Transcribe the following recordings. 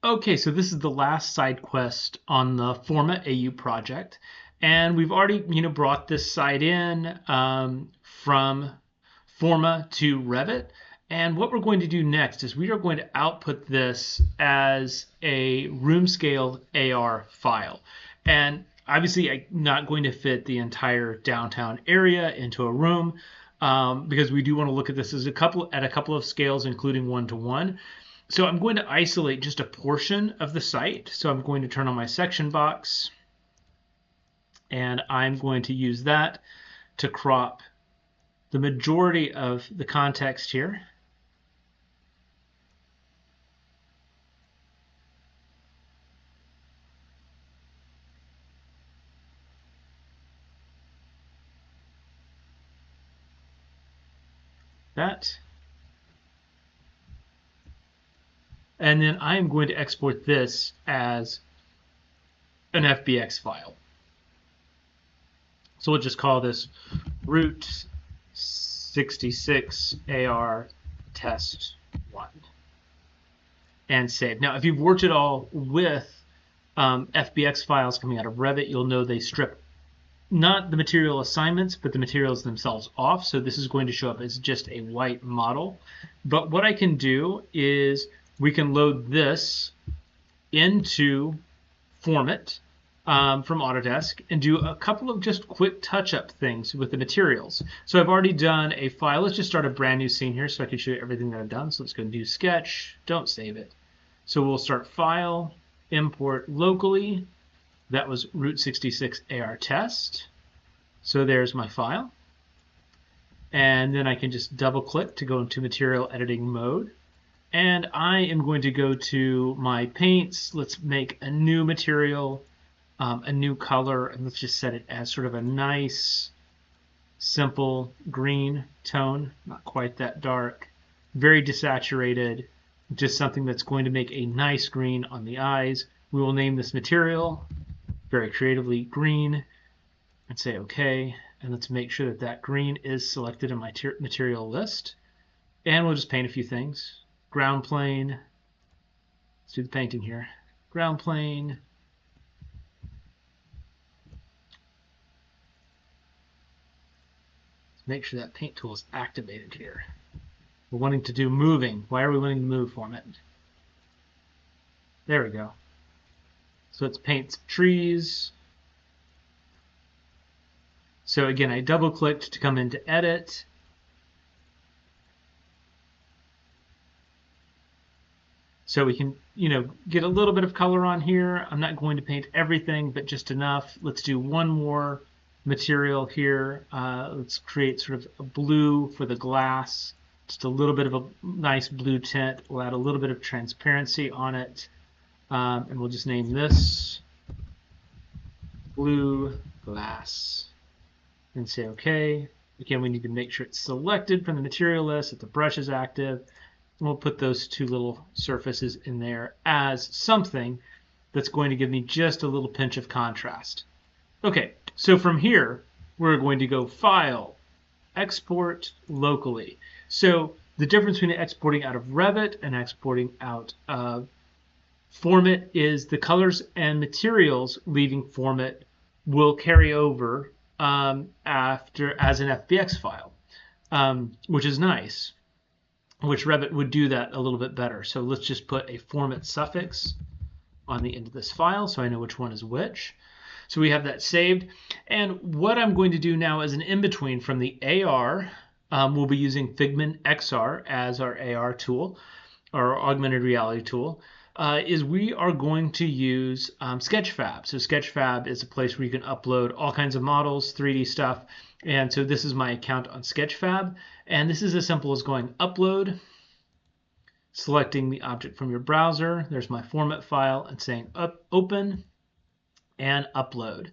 Okay, so this is the last side quest on the Forma AU project, and we've already, brought this site in from Forma to Revit. And what we're going to do next is we are going to output this as a room scale AR file. And obviously, I'm not going to fit the entire downtown area into a room because we do want to look at this as a couple of scales, including 1:1. So I'm going to isolate just a portion of the site. So I'm going to turn on my section box, and I'm going to use that to crop the majority of the context here. That. And then I'm going to export this as an FBX file. So we'll just call this root 66 AR test 1 and save. Now, if you've worked at all with FBX files coming out of Revit, you'll know they strip not the material assignments, but the materials themselves off. So this is going to show up as just a white model. But what I can do is we can load this into Formit from Autodesk and do a couple of just quick touch-up things with the materials. So I've already done a file. Let's just start a brand new scene here so I can show you everything that I've done. So let's go New Sketch. Don't save it. So we'll start File, Import Locally. That was Route 66 AR Test. So there's my file. And then I can just double-click to go into Material Editing Mode. And I am going to go to my paints. Let's make a new material, a new color, and let's just set it as sort of a nice, simple green tone, not quite that dark, very desaturated, just something that's going to make a nice green on the eyes. We will name this material very creatively green and say OK. And let's make sure that that green is selected in my material list. And we'll just paint a few things. Ground plane. Let's do the painting here. Ground plane. Let's make sure that paint tool is activated here. We're wanting to do moving. Why are we wanting to move format? There we go. So let's paint some trees. So again, I double clicked to come into edit. So we can, get a little bit of color on here. I'm not going to paint everything, but just enough. Let's do one more material here. Let's create sort of a blue for the glass. Just a little bit of a nice blue tint. We'll add a little bit of transparency on it. And we'll just name this blue glass and say OK. Again, we need to make sure it's selected from the material list, that the brush is active. We'll put those two little surfaces in there as something that's going to give me just a little pinch of contrast. Okay, so from here, we're going to go File, Export Locally. So the difference between exporting out of Revit and exporting out of Formit is the colors and materials leaving Formit will carry over after as an FBX file, which is nice. Which Revit would do that a little bit better. So let's just put a Formit suffix on the end of this file so I know which one is which. So we have that saved. And what I'm going to do now as an in-between from the AR, we'll be using Figmin XR as our AR tool, our augmented reality tool, is we are going to use Sketchfab. So Sketchfab is a place where you can upload all kinds of models, 3D stuff. And so this is my account on Sketchfab. And this is as simple as going upload, selecting the object from your browser. There's my format file and saying open and upload.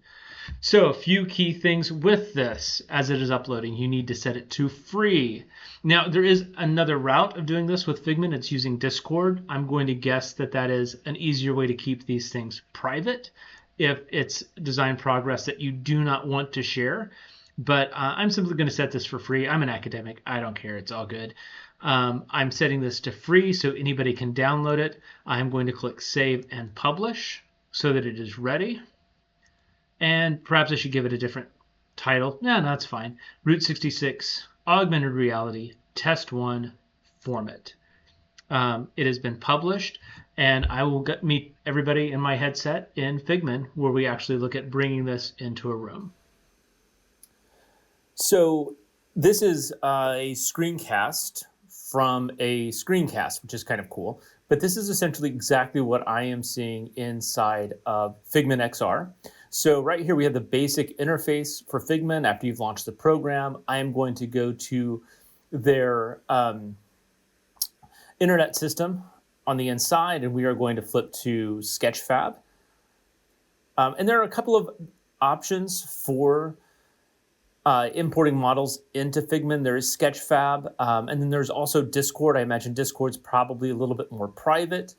So a few key things with this as it is uploading. You need to set it to free. Now there is another route of doing this with Figmin. It's using Discord. I'm going to guess that that is an easier way to keep these things private if it's design progress that you do not want to share. But I'm simply going to set this for free. I'm an academic. I don't care. It's all good. I'm setting this to free so anybody can download it. I'm going to click Save and Publish so that it is ready. And perhaps I should give it a different title. No, that's fine. Route 66 Augmented Reality Test 1 Formit. It has been published, and I will meet everybody in my headset in Figmin where we actually look at bringing this into a room. So this is a screencast from a screencast, which is kind of cool. But this is essentially exactly what I am seeing inside of Figmin XR. So right here we have the basic interface for Figmin. After you've launched the program, I am going to go to their internet system on the inside, and we are going to flip to Sketchfab. And there are a couple of options for importing models into Figmin. There is Sketchfab, and then there's also Discord. I imagine Discord's probably a little bit more private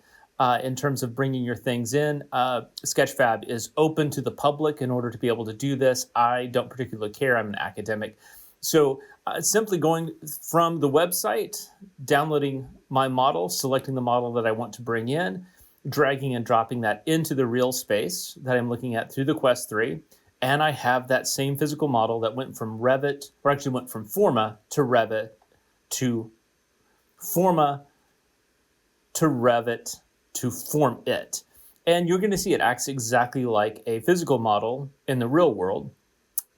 in terms of bringing your things in. Sketchfab is open to the public in order to be able to do this. I don't particularly care. I'm an academic. So simply going from the website, downloading my model, selecting the model that I want to bring in, dragging and dropping that into the real space that I'm looking at through the Quest 3. And I have that same physical model that went from Revit, or actually went from Forma to Revit to Forma to Revit to Form It. And you're going to see it acts exactly like a physical model in the real world.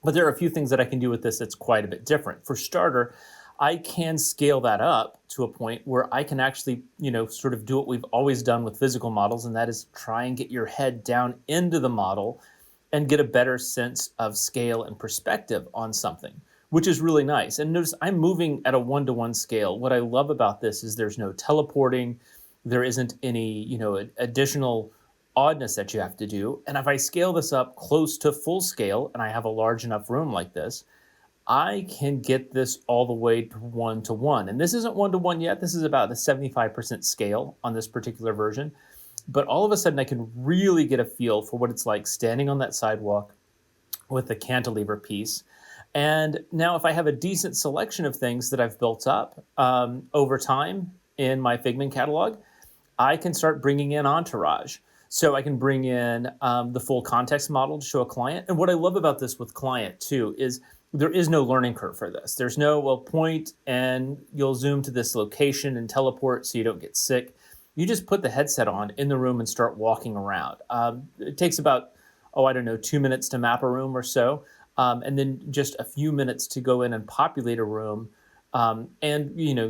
But there are a few things that I can do with this that's quite a bit different. For starter, I can scale that up to a point where I can actually, sort of do what we've always done with physical models, and that is try and get your head down into the model and get a better sense of scale and perspective on something, which is really nice. And notice I'm moving at a 1-to-1 scale. What I love about this is there's no teleporting. There isn't any, additional oddness that you have to do. And if I scale this up close to full scale, and I have a large enough room like this, I can get this all the way to 1-to-1. And this isn't 1-to-1 yet. This is about the 75% scale on this particular version. But all of a sudden, I can really get a feel for what it's like standing on that sidewalk with the cantilever piece. And now if I have a decent selection of things that I've built up over time in my Figmin catalog, I can start bringing in entourage. So I can bring in the full context model to show a client. And what I love about this with client, too, is there is no learning curve for this. There's no, point and you'll zoom to this location and teleport so you don't get sick. You just put the headset on in the room and start walking around. It takes about, 2 minutes to map a room or so, and then just a few minutes to go in and populate a room and,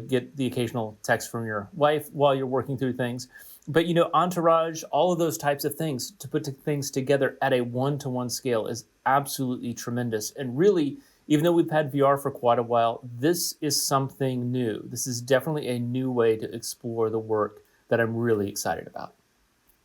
get the occasional text from your wife while you're working through things. But, entourage, all of those types of things, to put things together at a 1-to-1 scale is absolutely tremendous. And really, even though we've had VR for quite a while, this is something new. This is definitely a new way to explore the work that I'm really excited about.